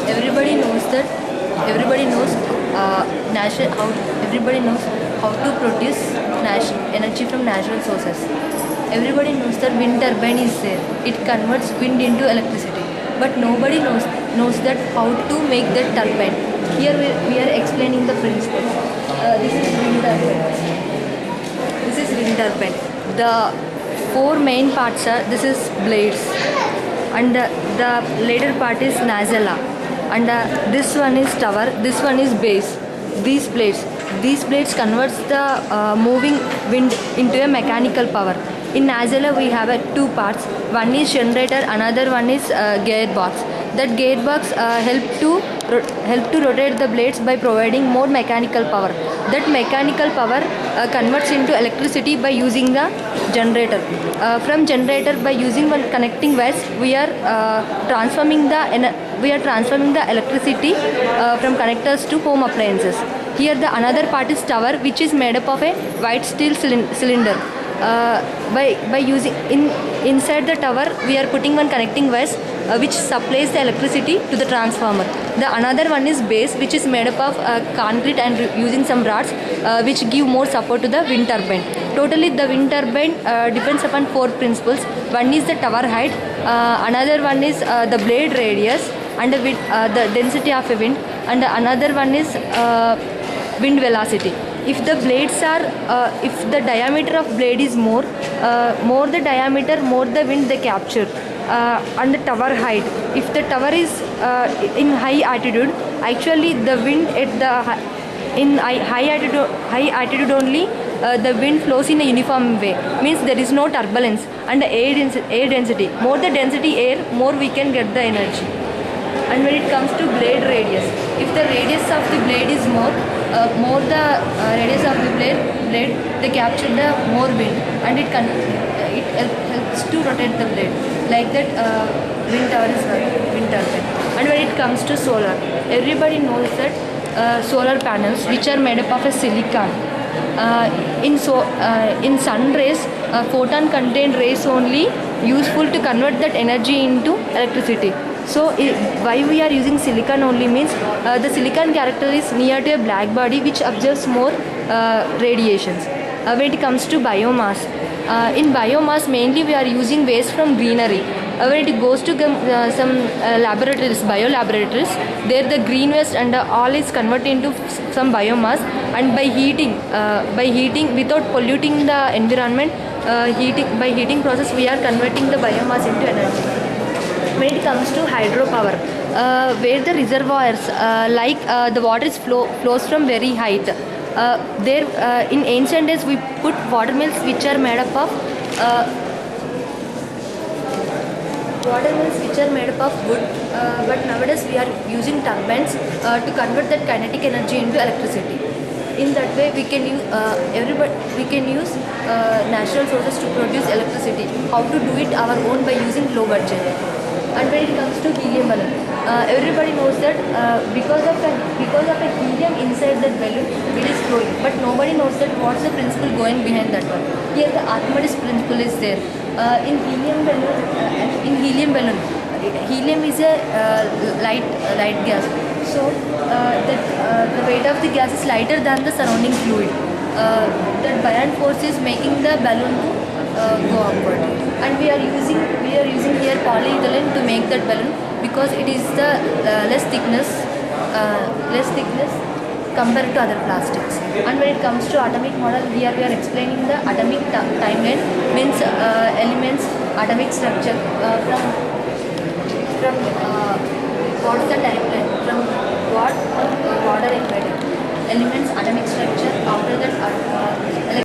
everybody knows that everybody knows natural how everybody knows how to produce energy from natural sources. Everybody knows that wind turbine is there. It converts wind into electricity, but nobody knows that how to make that turbine. Here we are explaining the principle. This is wind turbine. This is wind turbine. The four main parts are, this is blades, and the later part is nacella, and this one is tower, this one is base. These blades converts the moving wind into a mechanical power. In nacella we have two parts. One is generator, another one is gearbox. That gearbox help to rotate the blades by providing more mechanical power. That mechanical power converts into electricity by using the generator. From generator, by using one connecting wires, we are transforming the electricity from connectors to home appliances. Here the another part is tower, which is made up of a white steel cylinder. By using inside the tower, we are putting one connecting wires which supplies the electricity to the transformer. The another one is base, which is made up of concrete and using some rods which give more support to the wind turbine. Totally the wind turbine depends upon four principles. One is the tower height, another one is the blade radius and the density of a wind, and another one is wind velocity. If the blades are, if the diameter of blade is more the diameter, more the wind they capture. And the tower height. If the tower is in high altitude, actually the wind at the in high altitude only the wind flows in a uniform way. Means there is no turbulence, and the air density. More the density air, more we can get the energy. And when it comes to blade radius, if the radius of the blade is more the radius of the blade, they capture the more wind, and it helps to rotate the blade. Like that, wind tower is wind turbine. And when it comes to solar, everybody knows that solar panels, which are made up of a silicon. In sun rays, photon contained rays only useful to convert that energy into electricity. So why we are using silicon only means the silicon character is near to a black body which absorbs more radiations. When it comes to biomass, in biomass mainly we are using waste from greenery. When it goes to some laboratories, biolaboratories, there the green waste and all is converted into some biomass, and by heating without polluting the environment, by heating process we are converting the biomass into energy. When it comes to hydropower, where the reservoirs the water flows from very height, there in ancient days we put watermills which are made up of wood, but nowadays we are using turbines to convert that kinetic energy into electricity. In that way we can use natural sources to produce electricity. How to do it our own by using low budget. And when it comes to helium balloon, everybody knows that because of a helium inside that balloon, it is flowing. But nobody knows that what's the principle going behind that one. Here the Archimedes principle is there. In helium balloon, helium is a light gas. So the weight of the gas is lighter than the surrounding fluid. That buoyant force is making the balloon to go upward. And we are using here polyethylene to make that balloon because it is the less thickness compared to other plastics. And when it comes to atomic model, here we are explaining the atomic timeline, means elements, atomic structure from what's the timeline, from what order it elements, atomic structure, after that